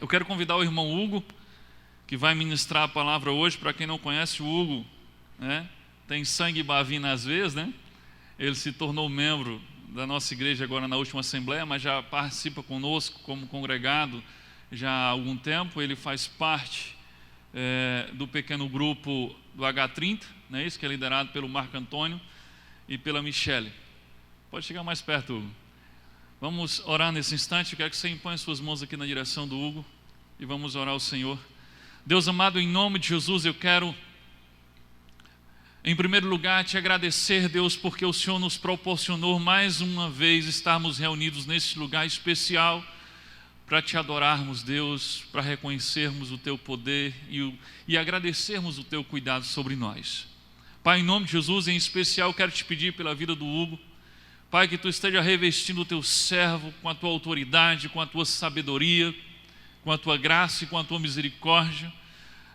Eu quero convidar o irmão Hugo, que vai ministrar a palavra hoje. Para quem não conhece, o Hugo, tem sangue bavino às vezes, Ele se tornou membro da nossa igreja agora na última assembleia, mas já participa conosco como congregado já há algum tempo. Ele faz parte do pequeno grupo do H30, isso que é liderado pelo Marco Antônio e pela Michele. Pode chegar mais perto, Hugo. Vamos orar nesse instante. Eu quero que você imponha suas mãos aqui na direção do Hugo e vamos orar ao Senhor. Deus amado, em nome de Jesus, eu quero, em primeiro lugar, te agradecer, Deus, porque o Senhor nos proporcionou mais uma vez estarmos reunidos nesse lugar especial para te adorarmos, Deus, para reconhecermos o teu poder e agradecermos o teu cuidado sobre nós. Pai, em nome de Jesus, em especial, quero te pedir pela vida do Hugo, Pai, que tu esteja revestindo o teu servo com a tua autoridade, com a tua sabedoria, com a tua graça e com a tua misericórdia,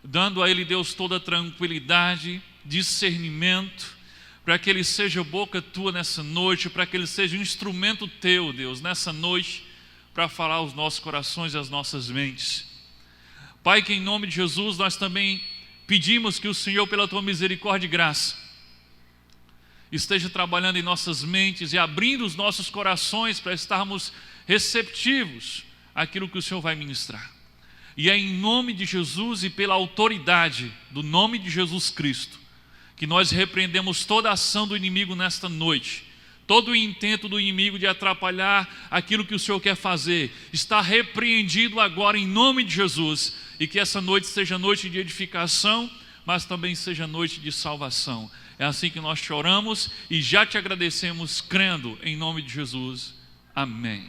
dando a ele, Deus, toda a tranquilidade, discernimento, para que ele seja boca tua nessa noite, para que ele seja um instrumento teu, Deus, nessa noite, para falar aos nossos corações e às nossas mentes. Pai, que em nome de Jesus nós também pedimos que o Senhor, pela tua misericórdia e graça, esteja trabalhando em nossas mentes e abrindo os nossos corações para estarmos receptivos àquilo que o Senhor vai ministrar. E é em nome de Jesus e pela autoridade do nome de Jesus Cristo que nós repreendemos toda a ação do inimigo nesta noite. Todo o intento do inimigo de atrapalhar aquilo que o Senhor quer fazer está repreendido agora em nome de Jesus, e que essa noite seja noite de edificação, mas também seja noite de salvação. É assim que nós te oramos e já te agradecemos, crendo em nome de Jesus. Amém.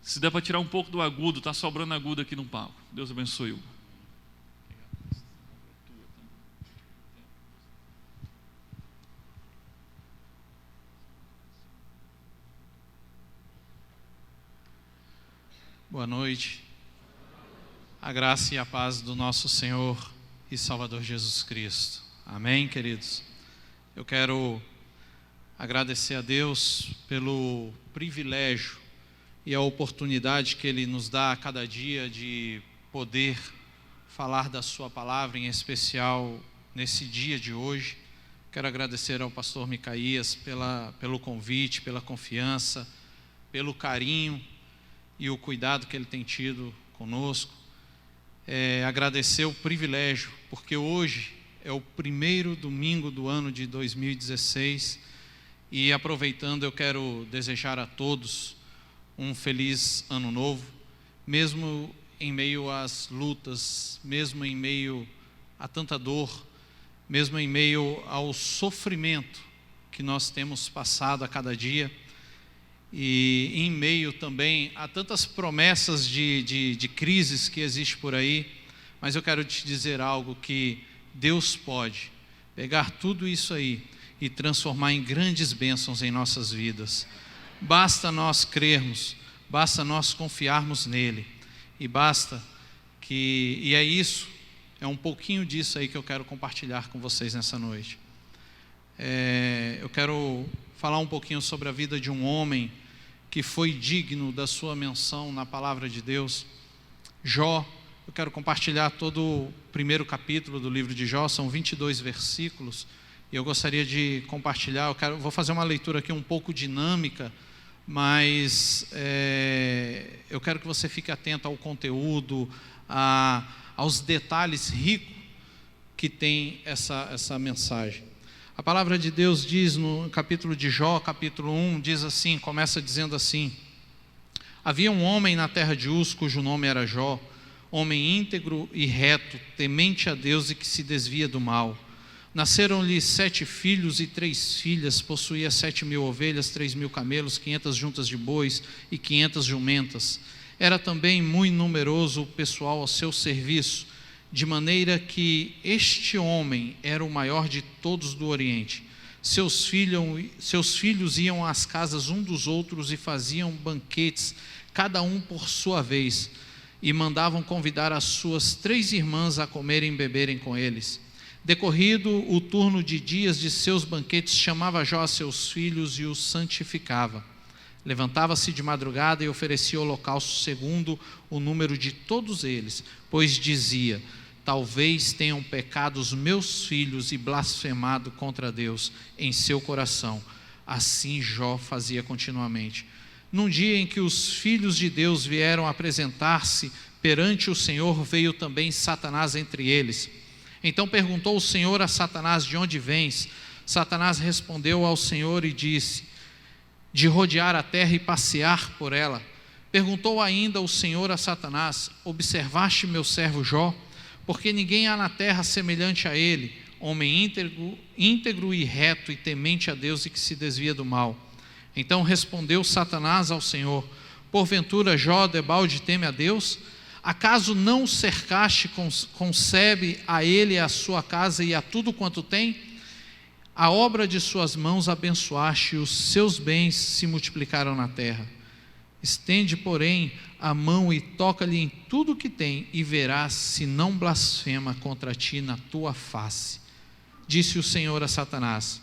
Se der para tirar um pouco do agudo, está sobrando agudo aqui no palco. Deus abençoe, Hugo. Boa noite. A graça e a paz do nosso Senhor e Salvador Jesus Cristo. Amém, queridos? Eu quero agradecer a Deus pelo privilégio e a oportunidade que Ele nos dá a cada dia de poder falar da Sua palavra, em especial nesse dia de hoje. Quero agradecer ao pastor Micaías pelo convite, pela confiança, pelo carinho e o cuidado que ele tem tido conosco. Agradecer o privilégio, porque hoje é o primeiro domingo do ano de 2016 e, aproveitando, eu quero desejar a todos um feliz ano novo, mesmo em meio às lutas, mesmo em meio a tanta dor, mesmo em meio ao sofrimento que nós temos passado a cada dia, e em meio também a tantas promessas de crises que existem por aí. Mas eu quero te dizer algo, que Deus pode pegar tudo isso aí e transformar em grandes bênçãos em nossas vidas. Basta nós crermos, basta nós confiarmos nele, e é isso, é um pouquinho disso aí que eu quero compartilhar com vocês nessa noite. Eu quero falar um pouquinho sobre a vida de um homem que foi digno da sua menção na palavra de Deus, Jó. Eu quero compartilhar todo o primeiro capítulo do livro de Jó, são 22 versículos, e eu gostaria de compartilhar. Vou fazer uma leitura aqui um pouco dinâmica, mas eu quero que você fique atento ao conteúdo, aos detalhes ricos que tem essa mensagem. A palavra de Deus diz no capítulo de Jó, capítulo 1, diz assim, começa dizendo assim: havia um homem na terra de Uz, cujo nome era Jó, homem íntegro e reto, temente a Deus e que se desvia do mal. Nasceram-lhe 7 filhos e 3 filhas, possuía 7.000 ovelhas, 3.000 camelos, 500 juntas de bois e 500 jumentas. Era também muito numeroso o pessoal ao seu serviço, de maneira que este homem era o maior de todos do Oriente. Seus filhos iam às casas um dos outros e faziam banquetes, cada um por sua vez, e mandavam convidar as suas 3 irmãs a comerem e beberem com eles. Decorrido o turno de dias de seus banquetes, chamava Jó a seus filhos e os santificava. Levantava-se de madrugada e oferecia holocausto segundo o número de todos eles, pois dizia: talvez tenham pecado os meus filhos e blasfemado contra Deus em seu coração. Assim Jó fazia continuamente. Num dia em que os filhos de Deus vieram apresentar-se perante o Senhor, veio também Satanás entre eles. Então perguntou o Senhor a Satanás: de onde vens? Satanás respondeu ao Senhor e disse: de rodear a terra e passear por ela. Perguntou ainda o Senhor a Satanás: observaste meu servo Jó? Porque ninguém há na terra semelhante a ele, homem íntegro e reto e temente a Deus e que se desvia do mal. Então respondeu Satanás ao Senhor: porventura Jó debalde teme a Deus? Acaso não o cercaste, concebe a ele e a sua casa e a tudo quanto tem? A obra de suas mãos abençoaste, e os seus bens se multiplicaram na terra. Estende, porém, a mão e toca-lhe em tudo o que tem, e verás se não blasfema contra ti na tua face. Disse o Senhor a Satanás: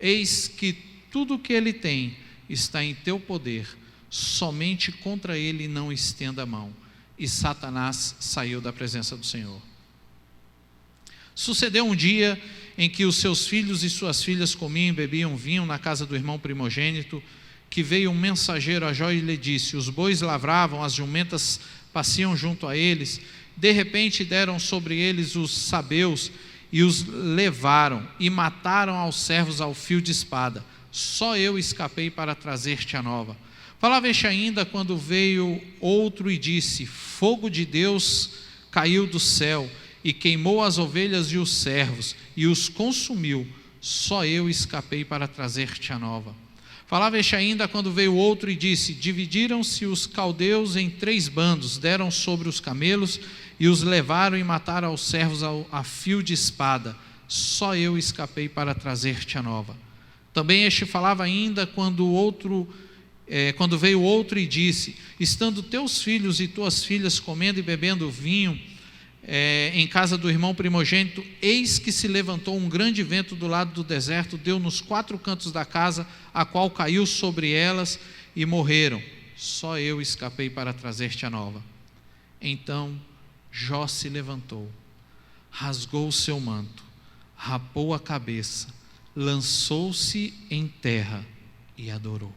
eis que tudo o que ele tem está em teu poder, somente contra ele não estenda a mão. E Satanás saiu da presença do Senhor. Sucedeu um dia em que os seus filhos e suas filhas comiam e bebiam vinho na casa do irmão primogênito, que veio um mensageiro a Jó e lhe disse: os bois lavravam, as jumentas passeam junto a eles. De repente deram sobre eles os sabeus e os levaram e mataram aos servos ao fio de espada. Só eu escapei para trazer-te a nova. Falava este ainda quando veio outro e disse: fogo de Deus caiu do céu e queimou as ovelhas e os servos, e os consumiu. Só eu escapei para trazer-te a nova. Falava este ainda quando veio outro e disse: dividiram-se os caldeus em 3 bandos, deram sobre os camelos e os levaram e mataram aos servos a fio de espada. Só eu escapei para trazer-te a nova. Também este falava ainda quando veio outro e disse: estando teus filhos e tuas filhas comendo e bebendo vinho em casa do irmão primogênito, eis que se levantou um grande vento do lado do deserto, deu nos 4 cantos da casa, a qual caiu sobre elas e morreram. Só eu escapei para trazer-te a nova. Então Jó se levantou, rasgou o seu manto, rapou a cabeça, lançou-se em terra e adorou.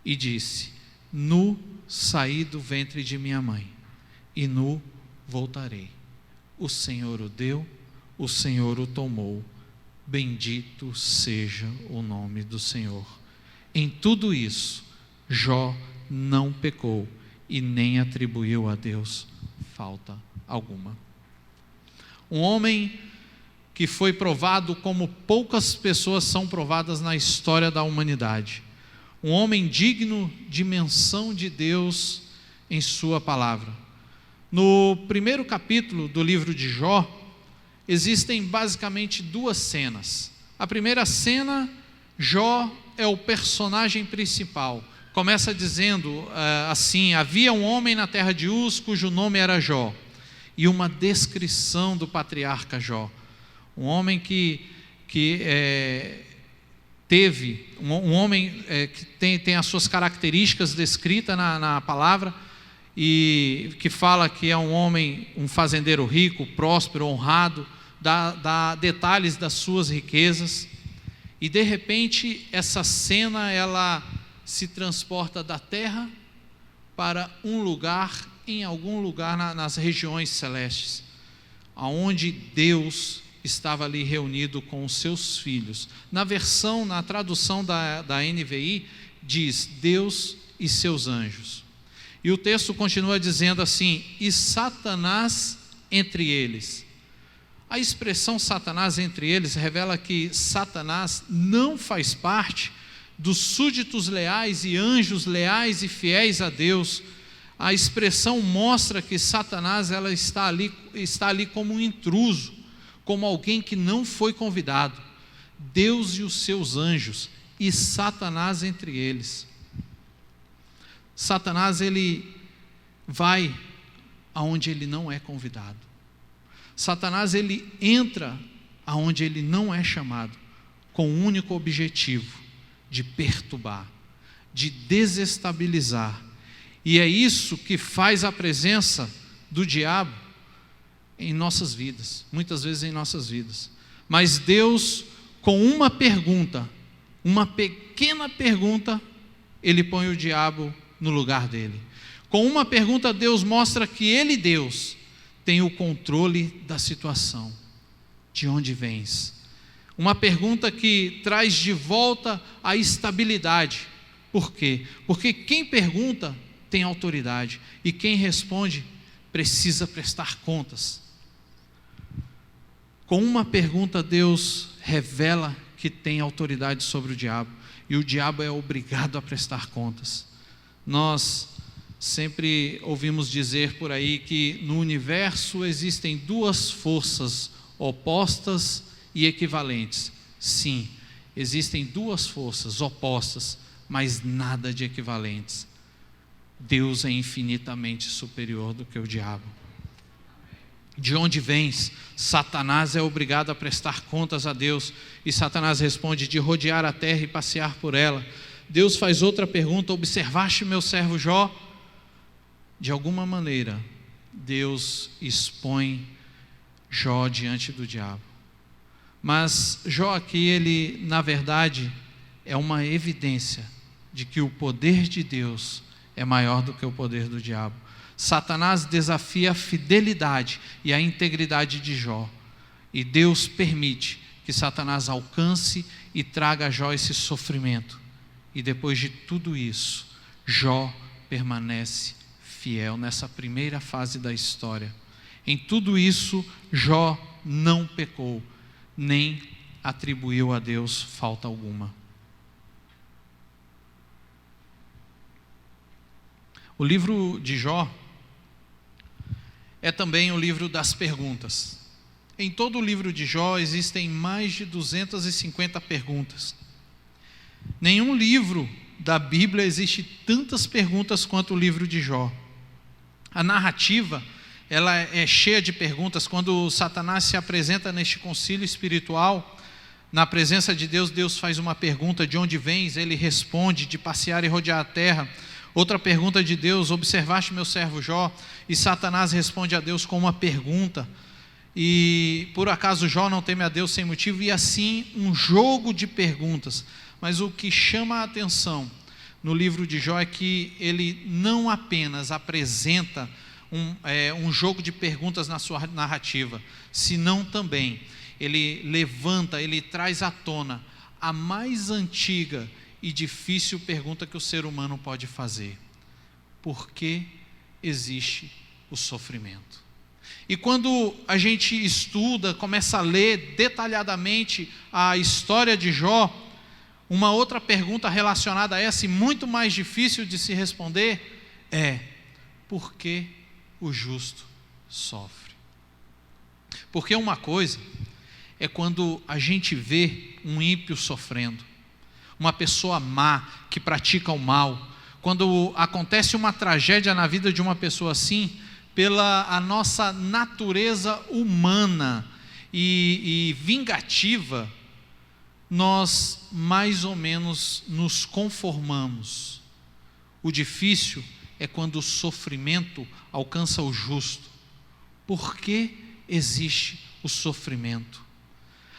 E disse: nu saí do ventre de minha mãe, e nu voltarei. O Senhor o deu, o Senhor o tomou. Bendito seja o nome do Senhor. Em tudo isso, Jó não pecou e nem atribuiu a Deus falta alguma. Um homem que foi provado como poucas pessoas são provadas na história da humanidade. Um homem digno de menção de Deus em sua palavra. No primeiro capítulo do livro de Jó, existem basicamente 2 cenas. A primeira cena, Jó é o personagem principal. Começa dizendo assim: havia um homem na terra de Uz, cujo nome era Jó. E uma descrição do patriarca Jó. Um homem que tem as suas características descritas na palavra, e que fala que é um homem, um fazendeiro rico, próspero, honrado, dá detalhes das suas riquezas. E de repente essa cena ela se transporta da terra para um lugar, em algum lugar nas regiões celestes, aonde Deus estava ali reunido com os seus filhos. Na tradução da NVI, diz Deus e seus anjos. E o texto continua dizendo assim: e Satanás entre eles. A expressão Satanás entre eles revela que Satanás não faz parte dos súditos leais e anjos leais e fiéis a Deus. A expressão mostra que Satanás está ali como um intruso, como alguém que não foi convidado. Deus e os seus anjos, e Satanás entre eles. Satanás, ele vai aonde ele não é convidado. Satanás, ele entra aonde ele não é chamado, com o único objetivo de perturbar, de desestabilizar. E é isso que faz a presença do diabo em nossas vidas, muitas vezes em nossas vidas. Mas Deus, com uma pergunta, uma pequena pergunta, Ele põe o diabo no lugar dele. Com uma pergunta, Deus mostra que Ele, Deus, tem o controle da situação. De onde vens? Uma pergunta que traz de volta a estabilidade. Por quê? Porque quem pergunta tem autoridade, e quem responde precisa prestar contas. Com uma pergunta, Deus revela que tem autoridade sobre o diabo, e o diabo é obrigado a prestar contas. Nós sempre ouvimos dizer por aí que no universo existem duas forças opostas e equivalentes. Sim, existem duas forças opostas, mas nada de equivalentes. Deus é infinitamente superior do que o diabo. De onde vens? Satanás é obrigado a prestar contas a Deus, e Satanás responde: de rodear a terra e passear por ela. Deus faz outra pergunta: observaste meu servo Jó? De alguma maneira, Deus expõe Jó diante do diabo. Mas Jó aqui, ele na verdade é uma evidência de que o poder de Deus é maior do que o poder do diabo. Satanás desafia a fidelidade e a integridade de Jó, e Deus permite que Satanás alcance e traga a Jó esse sofrimento, e depois de tudo isso, Jó permanece fiel nessa primeira fase da história. Em tudo isso, Jó não pecou, nem atribuiu a Deus falta alguma. O livro de Jó é também o livro das perguntas. Em todo o livro de Jó existem mais de 250 perguntas. Nenhum livro da Bíblia existe tantas perguntas quanto o livro de Jó. A narrativa, ela é cheia de perguntas. Quando Satanás se apresenta neste concílio espiritual, na presença de Deus, Deus faz uma pergunta: de onde vens? Ele responde: de passear e rodear a terra. Outra pergunta de Deus: observaste meu servo Jó? E Satanás responde a Deus com uma pergunta: e por acaso Jó não teme a Deus sem motivo? E assim um jogo de perguntas. Mas o que chama a atenção no livro de Jó é que ele não apenas apresenta um jogo de perguntas na sua narrativa, senão também ele levanta, ele traz à tona a mais antiga e difícil pergunta que o ser humano pode fazer: por que existe o sofrimento? E quando a gente estuda, começa a ler detalhadamente a história de Jó, uma outra pergunta relacionada a essa, e muito mais difícil de se responder, é: por que o justo sofre? Porque uma coisa é quando a gente vê um ímpio sofrendo, uma pessoa má que pratica o mal. Quando acontece uma tragédia na vida de uma pessoa assim, pela a nossa natureza humana e vingativa, nós mais ou menos nos conformamos. O difícil é quando o sofrimento alcança o justo. Por que existe o sofrimento?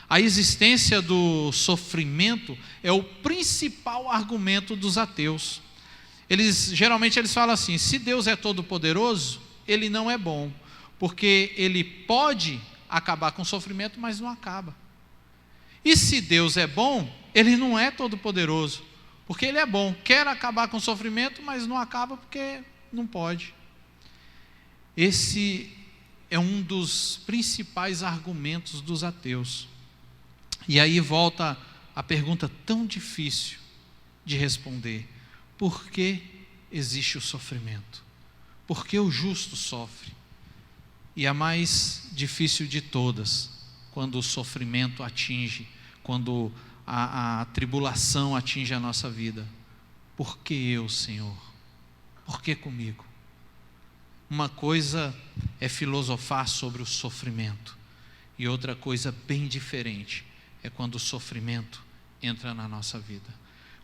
A existência do sofrimento é o principal argumento dos ateus. Geralmente eles falam assim: se Deus é todo poderoso, Ele não é bom, porque Ele pode acabar com o sofrimento, mas não acaba. E se Deus é bom, Ele não é todo poderoso, porque Ele é bom, quer acabar com o sofrimento, mas não acaba porque não pode. Esse é um dos principais argumentos dos ateus. E aí volta a pergunta tão difícil de responder: por que existe o sofrimento? Por que o justo sofre? E a mais difícil de todas, quando o sofrimento atinge, quando a tribulação atinge a nossa vida: por que eu, Senhor? Por que comigo? Uma coisa é filosofar sobre o sofrimento, e outra coisa bem diferente é quando o sofrimento entra na nossa vida.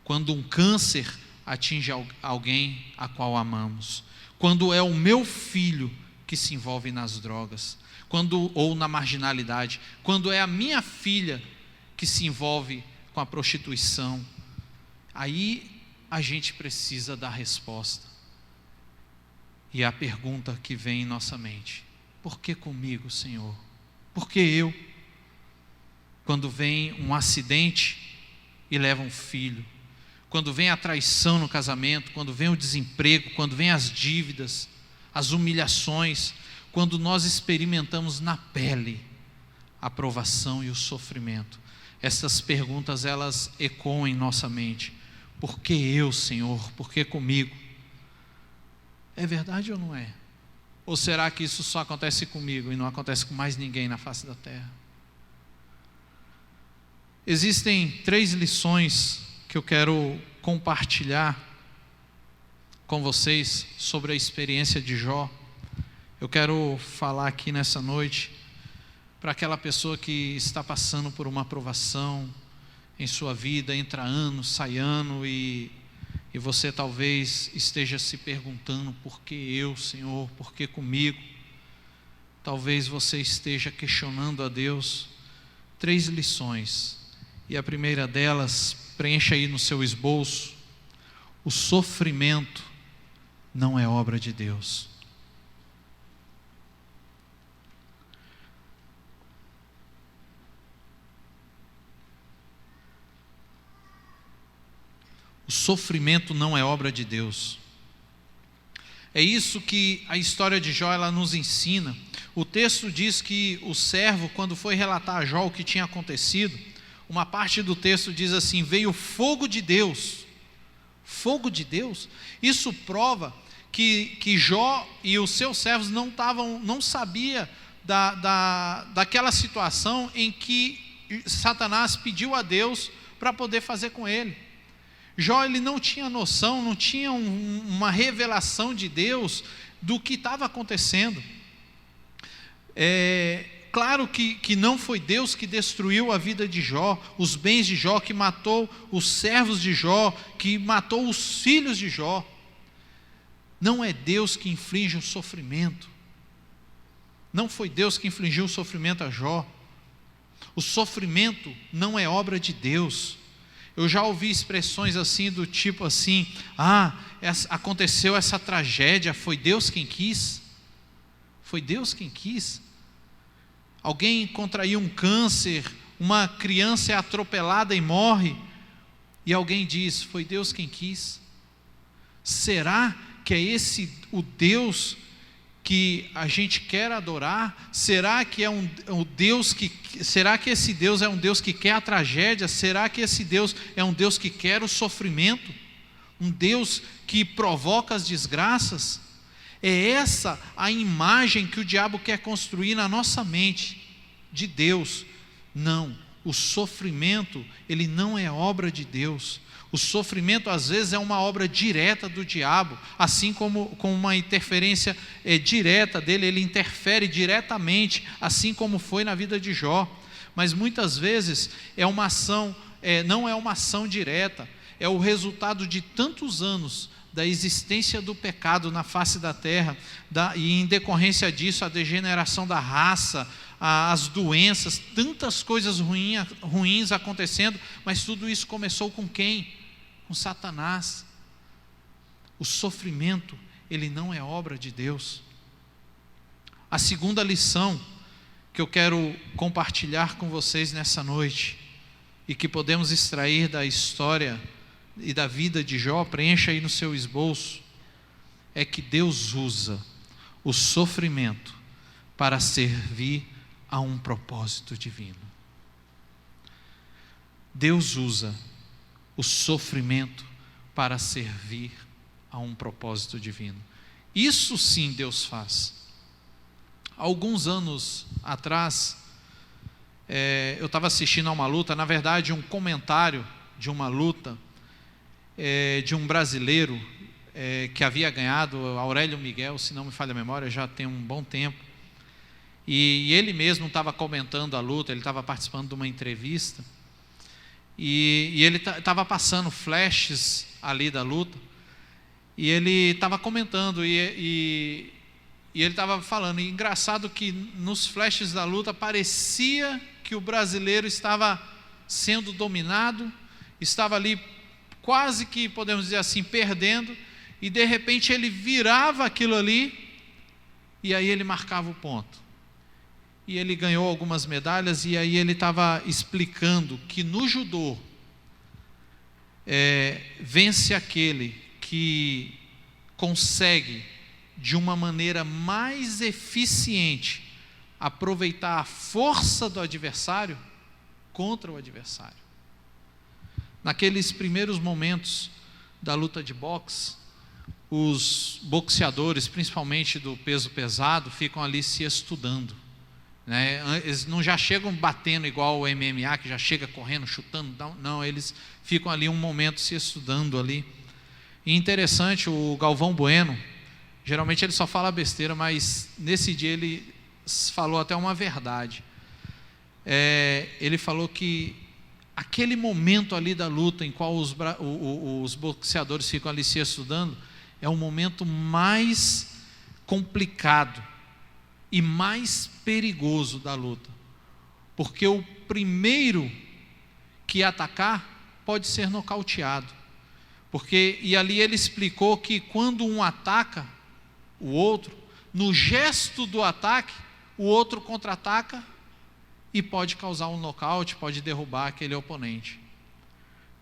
Quando um câncer atinge alguém a qual amamos. Quando é o meu filho que se envolve nas drogas, ou na marginalidade, quando é a minha filha que se envolve com a prostituição, aí a gente precisa dar resposta. E a pergunta que vem em nossa mente: por que comigo, Senhor? Por que eu? Quando vem um acidente e leva um filho, quando vem a traição no casamento, quando vem o desemprego, quando vem as dívidas, as humilhações, quando nós experimentamos na pele a provação e o sofrimento, essas perguntas elas ecoam em nossa mente: por que eu, Senhor? Por que comigo? É verdade ou não é? Ou será que isso só acontece comigo e não acontece com mais ninguém na face da terra? Existem 3 lições que eu quero compartilhar com vocês sobre a experiência de Jó. Eu quero falar aqui nessa noite para aquela pessoa que está passando por uma provação em sua vida, entra ano, sai ano, e você talvez esteja se perguntando: por que eu, Senhor? Por que comigo? Talvez você esteja questionando a Deus. 3 lições, e a primeira delas, preencha aí no seu esboço: o sofrimento não é obra de Deus. O sofrimento não é obra de Deus. É isso que a história de Jó ela nos ensina. O texto diz que o servo, quando foi relatar a Jó o que tinha acontecido, uma parte do texto diz assim: veio fogo de Deus. Fogo de Deus? Isso prova que Jó e os seus servos não sabiam daquela situação em que Satanás pediu a Deus para poder fazer com ele. Jó ele não tinha noção, não tinha uma revelação de Deus do que estava acontecendo. Claro que não foi Deus que destruiu a vida de Jó, os bens de Jó, que matou os servos de Jó, que matou os filhos de Jó. Não é Deus que inflige o sofrimento. Não foi Deus que infligiu o sofrimento a Jó. O sofrimento não é obra de Deus. Eu já ouvi expressões assim, do tipo assim: aconteceu essa tragédia, foi Deus quem quis. Foi Deus quem quis. Alguém contraiu um câncer, uma criança é atropelada e morre, e alguém diz: foi Deus quem quis. Será que é esse o Deus que a gente quer adorar? Será que será que esse Deus é um Deus que quer a tragédia? Será que esse Deus é um Deus que quer o sofrimento? Um Deus que provoca as desgraças? É essa a imagem que o diabo quer construir na nossa mente de Deus. Não, o sofrimento, ele não é obra de Deus. O sofrimento às vezes é uma obra direta do diabo, assim como com uma interferência direta dele, ele interfere diretamente, assim como foi na vida de Jó. Mas muitas vezes é uma ação, não é uma ação direta, é o resultado de tantos anos da existência do pecado na face da terra, e em decorrência disso a degeneração da raça, as doenças, tantas coisas ruins acontecendo, mas tudo isso começou com quem? Com Satanás. O sofrimento, ele não é obra de Deus. A segunda lição que eu quero compartilhar com vocês nessa noite, e que podemos extrair da história e da vida de Jó, preencha aí no seu esboço, é que Deus usa o sofrimento para servir a um propósito divino. Deus usa o sofrimento para servir a um propósito divino. Isso sim Deus faz. Alguns anos atrás, eu estava assistindo a uma luta, na verdade um comentário de uma luta, de um brasileiro que havia ganhado, Aurélio Miguel, se não me falha a memória, já tem um bom tempo, e ele mesmo estava comentando a luta, ele estava participando de uma entrevista, e ele estava passando flashes ali da luta, e ele estava comentando, e ele estava falando, e engraçado que nos flashes da luta parecia que o brasileiro estava sendo dominado, estava ali quase que, podemos dizer assim, perdendo, e de repente ele virava aquilo ali, e aí ele marcava o ponto. E ele ganhou algumas medalhas, e aí ele estava explicando que no judô, vence aquele que consegue, de uma maneira mais eficiente, aproveitar a força do adversário contra o adversário. Naqueles primeiros momentos da luta de boxe, os boxeadores, principalmente do peso pesado, ficam ali se estudando, né? Eles não já chegam batendo igual o MMA, que já chega correndo, chutando, não, eles ficam ali um momento se estudando ali. E interessante, o Galvão Bueno, geralmente ele só fala besteira, mas nesse dia ele falou até uma verdade. Ele falou que aquele momento ali da luta, em qual os boxeadores ficam ali se estudando, é o momento mais complicado e mais perigoso da luta, porque o primeiro que atacar pode ser nocauteado, e ali ele explicou que quando um ataca o outro, no gesto do ataque, o outro contra-ataca e pode causar um nocaute, pode derrubar aquele oponente.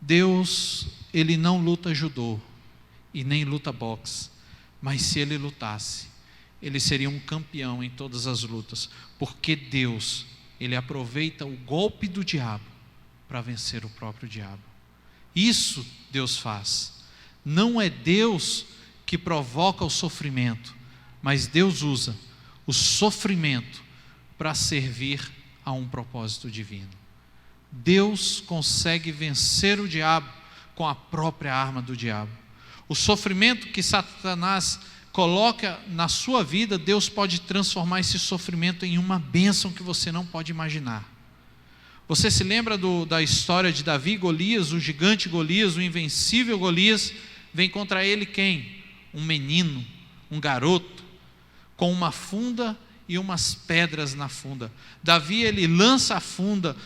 Deus, ele não luta judô e nem luta boxe, mas se ele lutasse, ele seria um campeão em todas as lutas, porque Deus, ele aproveita o golpe do diabo para vencer o próprio diabo. Isso Deus faz. Não é Deus que provoca o sofrimento, mas Deus usa o sofrimento para servir a um propósito divino. Deus consegue vencer o diabo com a própria arma do diabo. O sofrimento que Satanás coloca na sua vida, Deus pode transformar esse sofrimento em uma bênção que você não pode imaginar. Você se lembra da história de Davi e Golias, o gigante Golias, o invencível Golias? Vem contra ele quem? Um menino, um garoto, com uma funda e umas pedras na funda. Davi, ele lança a funda,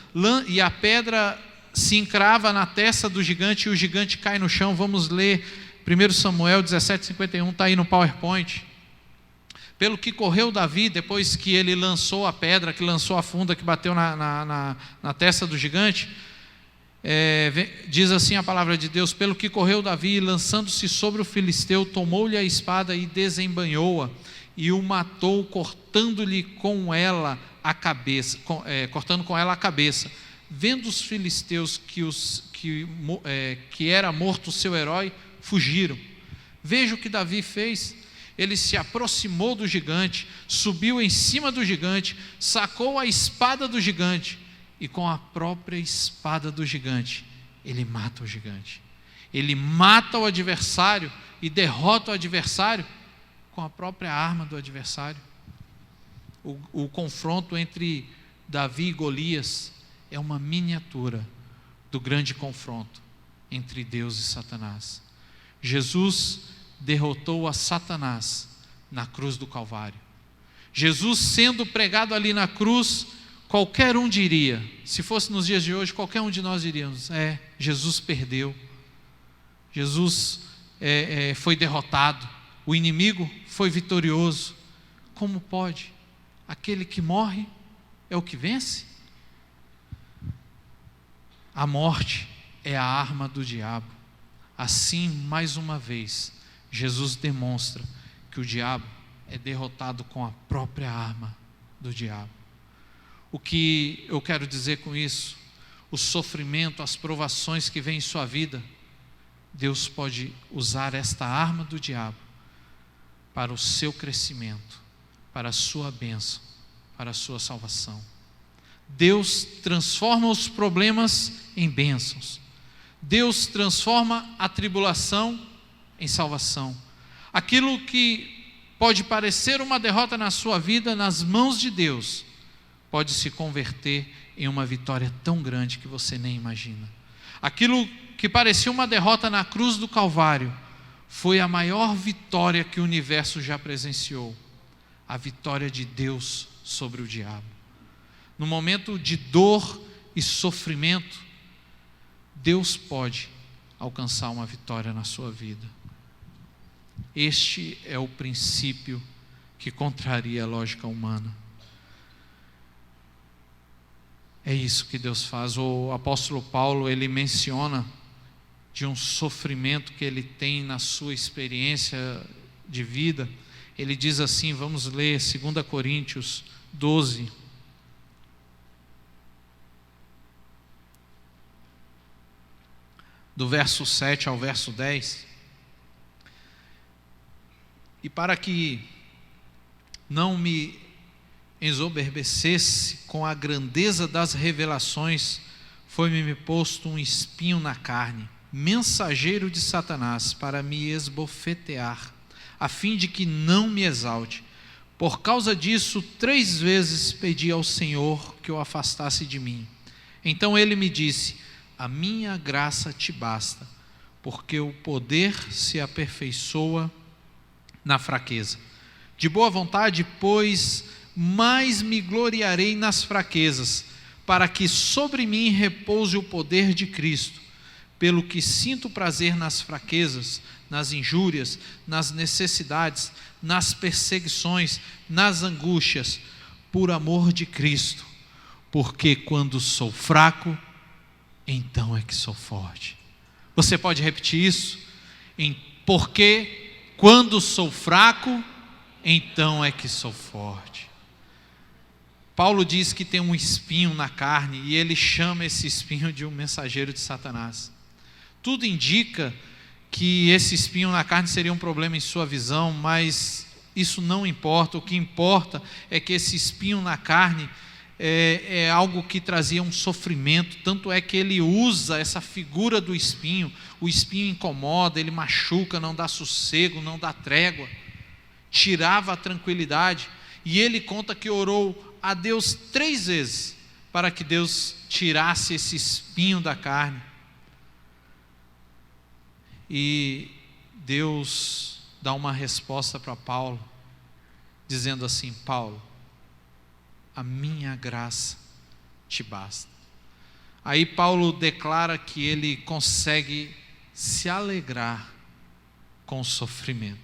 e a pedra se encrava na testa do gigante, e o gigante cai no chão. Vamos ler 1 Samuel 17:51, está aí no PowerPoint. Pelo que correu Davi, depois que ele lançou a pedra, que lançou a funda, que bateu na testa do gigante, diz assim a palavra de Deus: pelo que correu Davi, lançando-se sobre o filisteu, tomou-lhe a espada e desembanhou-a, e o matou, cortando com ela a cabeça. Vendo os filisteus que era morto o seu herói, fugiram. Veja o que Davi fez. Ele se aproximou do gigante, subiu em cima do gigante, sacou a espada do gigante, e com a própria espada do gigante, ele mata o gigante. Ele mata o adversário e derrota o adversário com a própria arma do adversário. O confronto entre Davi e Golias é uma miniatura do grande confronto entre Deus e Satanás. Jesus derrotou a Satanás na cruz do Calvário. Jesus sendo pregado ali na cruz, qualquer um diria, se fosse nos dias de hoje, qualquer um de nós diríamos: Jesus perdeu, Jesus foi derrotado, o inimigo foi vitorioso. Como pode? Aquele que morre é o que vence? A morte é a arma do diabo. Assim, mais uma vez, Jesus demonstra que o diabo é derrotado com a própria arma do diabo. O que eu quero dizer com isso? O sofrimento, as provações que vêm em sua vida, Deus pode usar esta arma do diabo para o seu crescimento, para a sua bênção, para a sua salvação. Deus transforma os problemas em bênçãos. Deus transforma a tribulação em salvação. Aquilo que pode parecer uma derrota na sua vida, nas mãos de Deus, pode se converter em uma vitória tão grande que você nem imagina. Aquilo que parecia uma derrota na cruz do Calvário foi a maior vitória que o universo já presenciou. A vitória de Deus sobre o diabo. No momento de dor e sofrimento, Deus pode alcançar uma vitória na sua vida. Este é o princípio que contraria a lógica humana. É isso que Deus faz. O apóstolo Paulo, ele menciona de um sofrimento que ele tem na sua experiência de vida. Ele diz assim, vamos ler 2 Coríntios 12. Do verso 7 ao verso 10. E para que não me ensoberbecesse com a grandeza das revelações, foi-me posto um espinho na carne, mensageiro de Satanás, para me esbofetear, a fim de que não me exalte. Por causa disso, 3 vezes pedi ao Senhor que o afastasse de mim. Então ele me disse: a minha graça te basta, porque o poder se aperfeiçoa na fraqueza. De boa vontade, pois, mais me gloriarei nas fraquezas, para que sobre mim repouse o poder de Cristo. Pelo que sinto prazer nas fraquezas, nas injúrias, nas necessidades, nas perseguições, nas angústias, por amor de Cristo. Porque quando sou fraco, então é que sou forte. Você pode repetir isso? Porque quando sou fraco, então é que sou forte. Paulo diz que tem um espinho na carne e ele chama esse espinho de um mensageiro de Satanás. Tudo indica que esse espinho na carne seria um problema em sua visão, mas isso não importa. O que importa é que esse espinho na carne é algo que trazia um sofrimento. Tanto é que ele usa essa figura do espinho. O espinho incomoda, ele machuca, não dá sossego, não dá trégua, tirava a tranquilidade. E ele conta que orou a Deus 3 vezes para que Deus tirasse esse espinho da carne. E Deus dá uma resposta para Paulo, dizendo assim: Paulo, a minha graça te basta. Aí Paulo declara que ele consegue se alegrar com o sofrimento.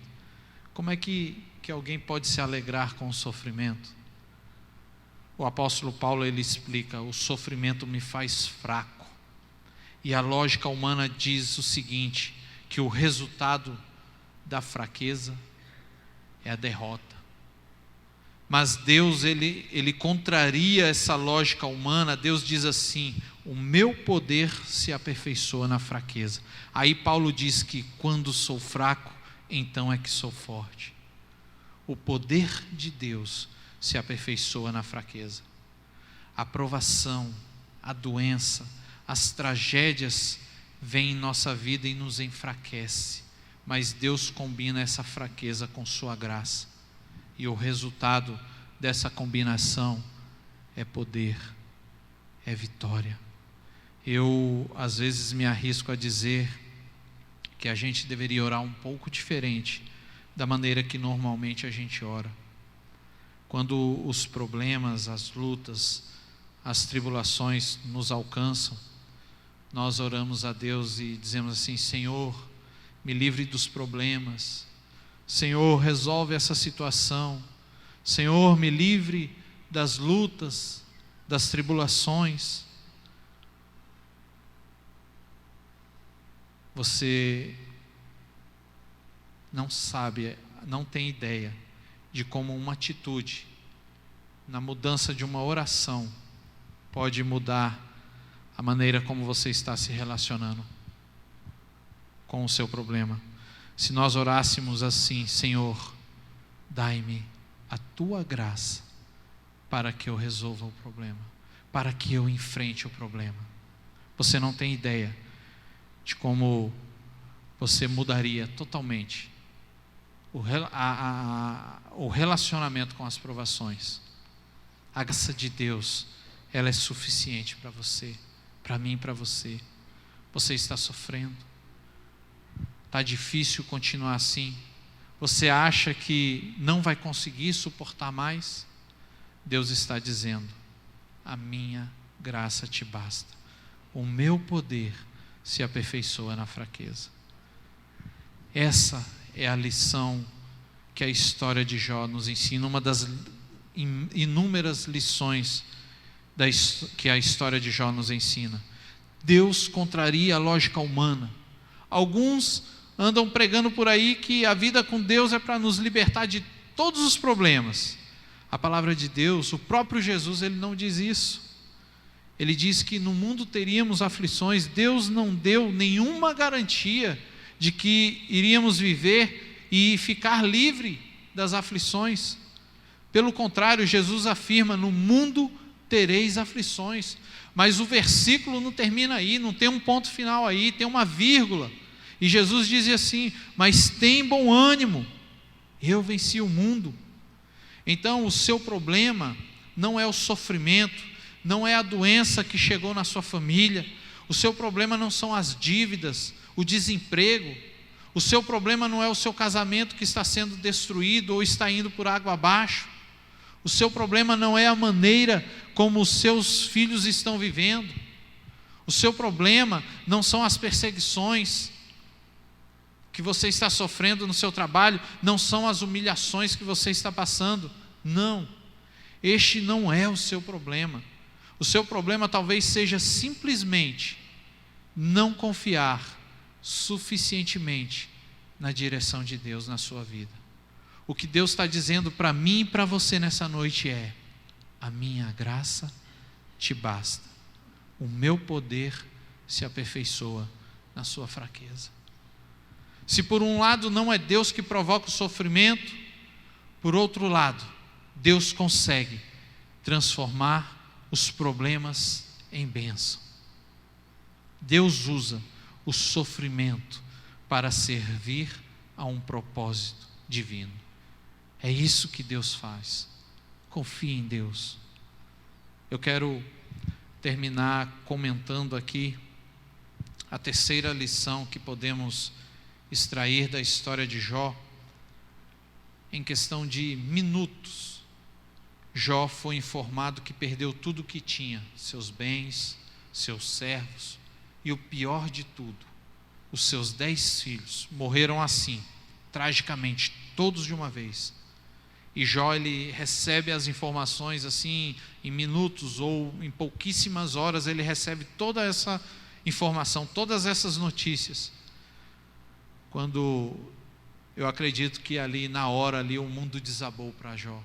Como é que alguém pode se alegrar com o sofrimento? O apóstolo Paulo, ele explica: o sofrimento me faz fraco. E a lógica humana diz o seguinte, que o resultado da fraqueza é a derrota. Mas Deus, ele contraria essa lógica humana. Deus diz assim: o meu poder se aperfeiçoa na fraqueza. Aí Paulo diz que quando sou fraco, então é que sou forte. O poder de Deus se aperfeiçoa na fraqueza. A provação, a doença, as tragédias vêm em nossa vida e nos enfraquece. Mas Deus combina essa fraqueza com sua graça. E o resultado dessa combinação é poder, é vitória. Eu, às vezes, me arrisco a dizer que a gente deveria orar um pouco diferente da maneira que normalmente a gente ora. Quando os problemas, as lutas, as tribulações nos alcançam, nós oramos a Deus e dizemos assim: Senhor, me livre dos problemas. Senhor, resolve essa situação. Senhor, me livre das lutas, das tribulações. Você não sabe, não tem ideia de como uma atitude, na mudança de uma oração, pode mudar a maneira como você está se relacionando com o seu problema. Se nós orássemos assim: Senhor, dai-me a tua graça para que eu resolva o problema, para que eu enfrente o problema. Você não tem ideia de como você mudaria totalmente o relacionamento com as provações. A graça de Deus, ela é suficiente para você, para mim e para você. Você está sofrendo? Está difícil continuar assim? Você acha que não vai conseguir suportar mais? Deus está dizendo: a minha graça te basta. O meu poder se aperfeiçoa na fraqueza. Essa é a lição que a história de Jó nos ensina, uma das inúmeras lições que a história de Jó nos ensina. Deus contraria a lógica humana. Alguns andam pregando por aí que a vida com Deus é para nos libertar de todos os problemas. A palavra de Deus, o próprio Jesus, ele não diz isso. Ele diz que no mundo teríamos aflições. Deus não deu nenhuma garantia de que iríamos viver e ficar livre das aflições. Pelo contrário, Jesus afirma: no mundo tereis aflições. Mas o versículo não termina aí, não tem um ponto final aí, tem uma vírgula. E Jesus diz assim: mas tem bom ânimo, eu venci o mundo. Então o seu problema não é o sofrimento, não é a doença que chegou na sua família, o seu problema não são as dívidas, o desemprego, o seu problema não é o seu casamento que está sendo destruído ou está indo por água abaixo, o seu problema não é a maneira como os seus filhos estão vivendo, o seu problema não são as perseguições que você está sofrendo no seu trabalho, não são as humilhações que você está passando. Não, este não é o seu problema. O seu problema talvez seja simplesmente não confiar suficientemente na direção de Deus na sua vida. O que Deus está dizendo para mim e para você nessa noite é: a minha graça te basta, o meu poder se aperfeiçoa na sua fraqueza. Se por um lado não é Deus que provoca o sofrimento, por outro lado, Deus consegue transformar os problemas em bênção. Deus usa o sofrimento para servir a um propósito divino. É isso que Deus faz. Confie em Deus. Eu quero terminar comentando aqui a terceira lição que podemos extrair da história de Jó. Em questão de minutos, Jó foi informado que perdeu tudo o que tinha, seus bens, seus servos, e o pior de tudo, os seus 10 filhos morreram assim, tragicamente, todos de uma vez. E Jó, ele recebe as informações assim, em minutos ou em pouquíssimas horas, ele recebe toda essa informação, todas essas notícias. Quando eu acredito que ali, na hora, ali, o mundo desabou para Jó.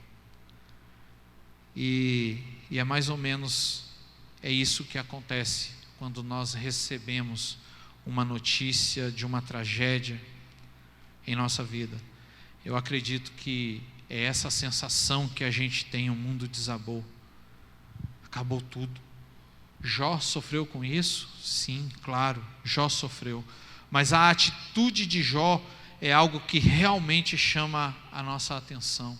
E é mais ou menos isso que acontece quando nós recebemos uma notícia de uma tragédia em nossa vida. Eu acredito que é essa sensação que a gente tem: o mundo desabou, acabou tudo. Jó sofreu com isso? Sim, claro, Jó sofreu. Mas a atitude de Jó é algo que realmente chama a nossa atenção.